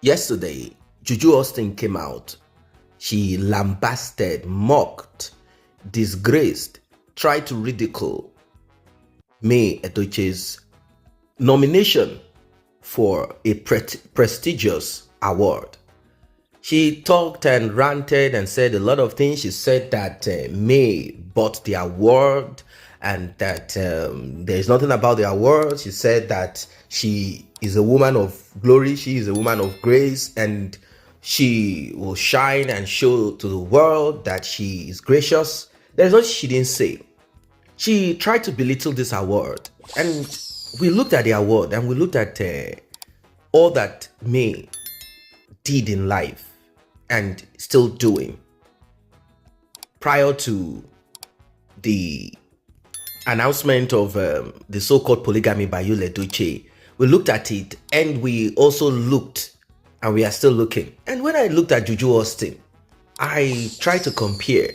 Yesterday, Juju Austin came out. She lambasted, mocked, disgraced, tried to ridicule Edochie's nomination for a prestigious award. She talked and ranted and said a lot of things. She said that May bought the award and that there is nothing about the award. She said that she is a woman of glory. She is a woman of grace, and she will shine and show to the world that she is gracious. There's nothing she didn't say. She tried to belittle this award, and we looked at the award and we looked at all that May did in life and still doing prior to the announcement of the so-called polygamy by Edochie. We looked at it, and we also looked, and we are still looking. And when I looked at Juju Austin, I tried to compare.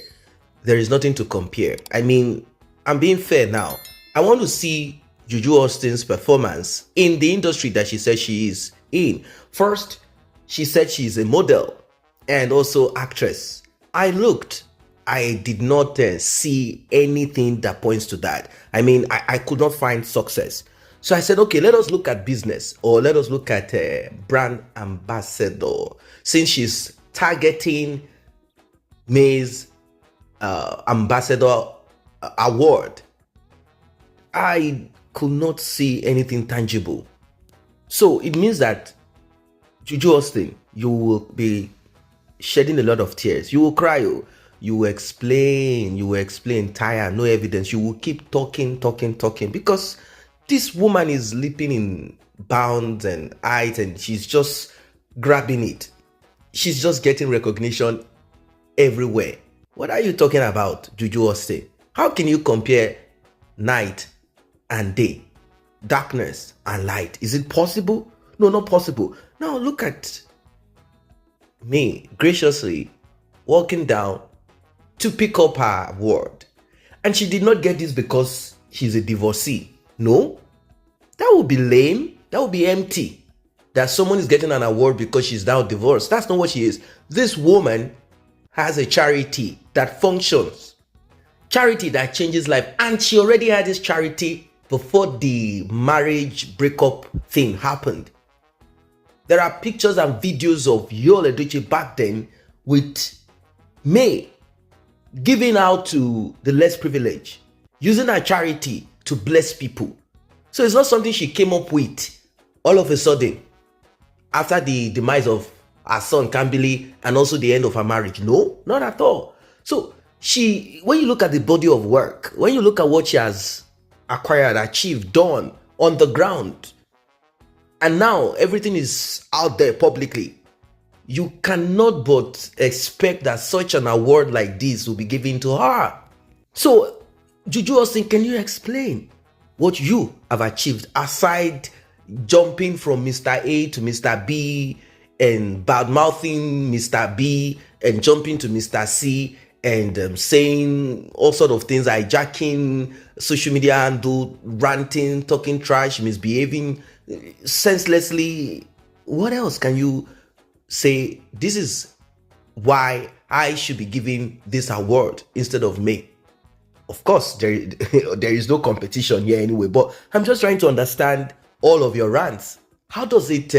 There is nothing to compare. I mean, I'm being fair now. I want to see Juju Austin's performance in the industry that she said she is in. First, she said she is a model and also actress. I looked. I did not see anything that points to that. I mean, I could not find success. So I said, okay, let us look at business, or let us look at brand ambassador. Since she's targeting May's ambassador award, I could not see anything tangible. So it means that Juju Austin, you will be shedding a lot of tears. You will cry. You will explain, tired, no evidence. You will keep talking, because this woman is leaping in bounds and height, and she's just grabbing it. She's just getting recognition everywhere. What are you talking about, Juju Austin? How can you compare night and day, darkness and light? Is it possible? No, not possible. Now look at me graciously walking down to pick up her award. And she did not get this because she's a divorcee. No, that would be lame. That would be empty. That someone is getting an award because she's now divorced. That's not what she is. This woman has a charity that functions. Charity that changes life. And she already had this charity before the marriage breakup thing happened. There are pictures and videos of Edochie back then with May giving out to the less privileged, using her charity to bless people. So it's not something she came up with all of a sudden after the demise of her son Kambili and also the end of her marriage. No, not at all. So when you look at the body of work, when you look at what she has acquired, achieved, done on the ground, and now everything is out there publicly, you cannot but expect that such an award like this will be given to her. So, Juju Austin, can you explain what you have achieved aside jumping from Mr. A to Mr. B and bad-mouthing Mr. B and jumping to Mr. C and saying all sort of things, hijacking social media handle, ranting, talking trash, misbehaving senselessly? What else can you say? This is why I should be giving this award instead of May? Of course, there is no competition here anyway, but I'm just trying to understand all of your rants. How does it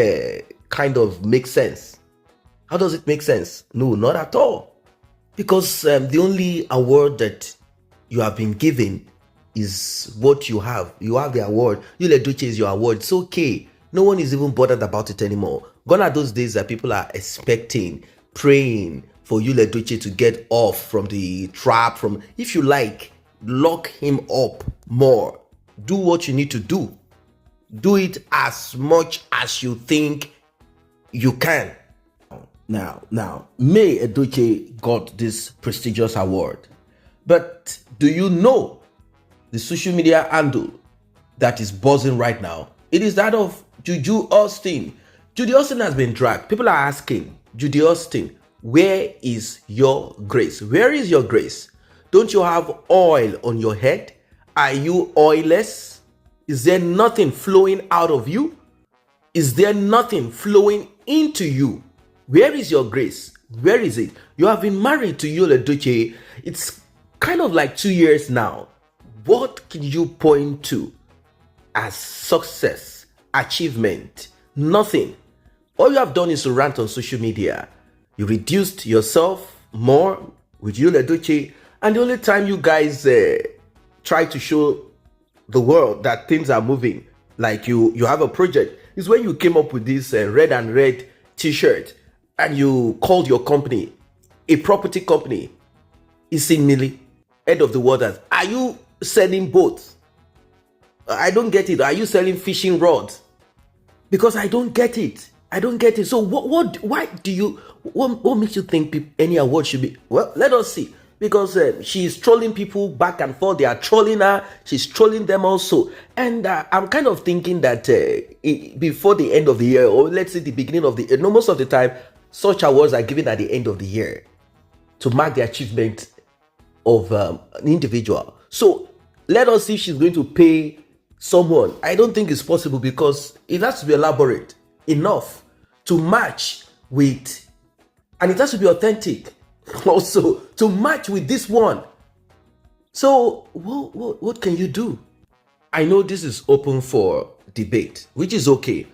kind of make sense? How does it make sense? No, not at all. Because the only award that you have been given is what you have. You have the award. Edochie is your award. It's okay. No one is even bothered about it anymore. Gone are those days that people are expecting, praying for Edochie to get off from the trap. If you like, lock him up more. Do what you need to do. Do it as much as you think you can. Now, May Edochie got this prestigious award. But do you know the social media handle that is buzzing right now? It is that of Juju Austin. Juju Austin has been dragged. People are asking, Juju Austin, where is your grace? Where is your grace? Don't you have oil on your head? Are you oilless? Is there nothing flowing out of you? Is there nothing flowing into you. Where is your grace? Where is it? You have been married to Yul Edochie. It's kind of like 2 years now. What can you point to as success, achievement? Nothing. All you have done is to rant on social media. You reduced yourself more with Yul Edochie, and the only time you guys try to show the world that things are moving, like you have a project, is when you came up with this red and red t-shirt, and you called your company a property company. Seemingly end of the waters. Are you selling boats? I don't get it. Are you selling fishing rods? Because I don't get it. I don't get it. So why do you, what makes you think any award should be? Well, let us see. Because she's trolling people back and forth. They are trolling her. She's trolling them also. And I'm kind of thinking that before the end of the year, or let's say the beginning of the year, no, most of the time, such awards are given at the end of the year to mark the achievement of an individual. So let us see if she's going to pay someone. I don't think it's possible, because it has to be elaborate enough to match with, and it has to be authentic also to match with this one. So what can you do? I know this is open for debate, which is okay.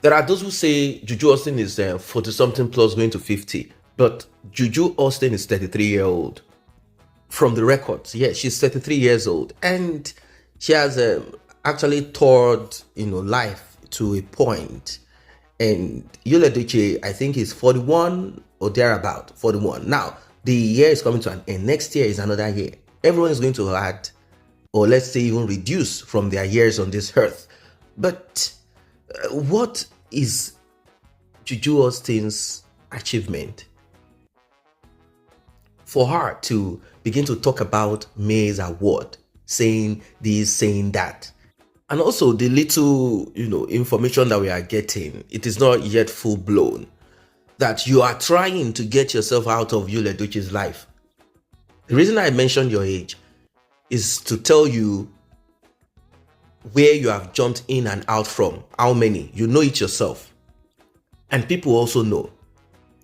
There are those who say Juju Austin is 40 something plus going to 50, but Juju Austin is 33-year-old. From the records, yes, she's 33 years old, and she has actually toured, life to a point. And Yul Edochie, I think, is 41 or thereabout, 41. Now, the year is coming to an end. Next year is another year. Everyone is going to add, or let's say even reduce from their years on this earth. But what is Juju Austin's achievement? For her to begin to talk about May's award, saying this, saying that. And also the little, information that we are getting, it is not yet full blown, that you are trying to get yourself out of Yul Edochie's life. The reason I mentioned your age is to tell you where you have jumped in and out from, how many, you know it yourself. And people also know.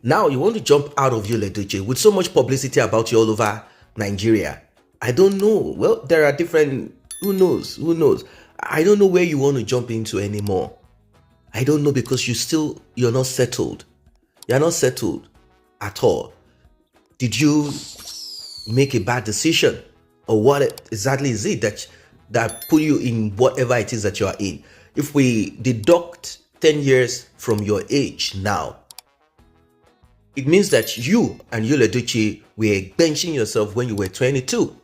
Now you want to jump out of Yul Edochie with so much publicity about you all over Nigeria. I don't know. Well, there are different, who knows? I don't know where you want to jump into anymore. I don't know, because you're not settled. You're not settled at all. Did you make a bad decision? Or what exactly is it that put you in whatever it is that you are in? If we deduct 10 years from your age now, it means that you and Yul Edochie were benching yourself when you were 22.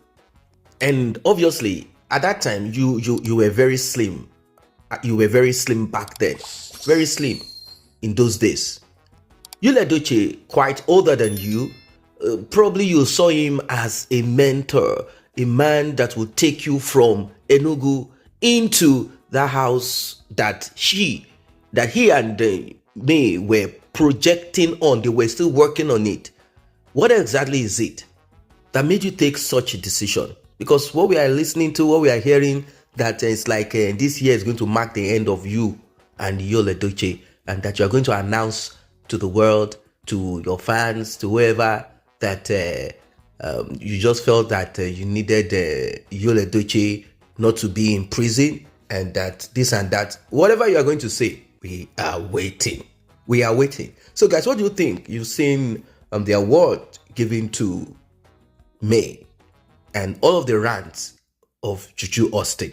And obviously, at that time, you were very slim. You were very slim back then. Very slim in those days. Yul Edochie, quite older than you, probably you saw him as a mentor, a man that would take you from Enugu into the house that he and May were projecting on. They were still working on it. What exactly is it that made you take such a decision? Because what we are listening to, what we are hearing, that it's like this year is going to mark the end of you and Yul Edochie, and that you are going to announce to the world, to your fans, to whoever, that you just felt that you needed Yul Edochie not to be in prison, and that this and that. Whatever you are going to say, we are waiting. We are waiting. So guys, what do you think? You've seen the award given to May and all of the rants of Juju Austin.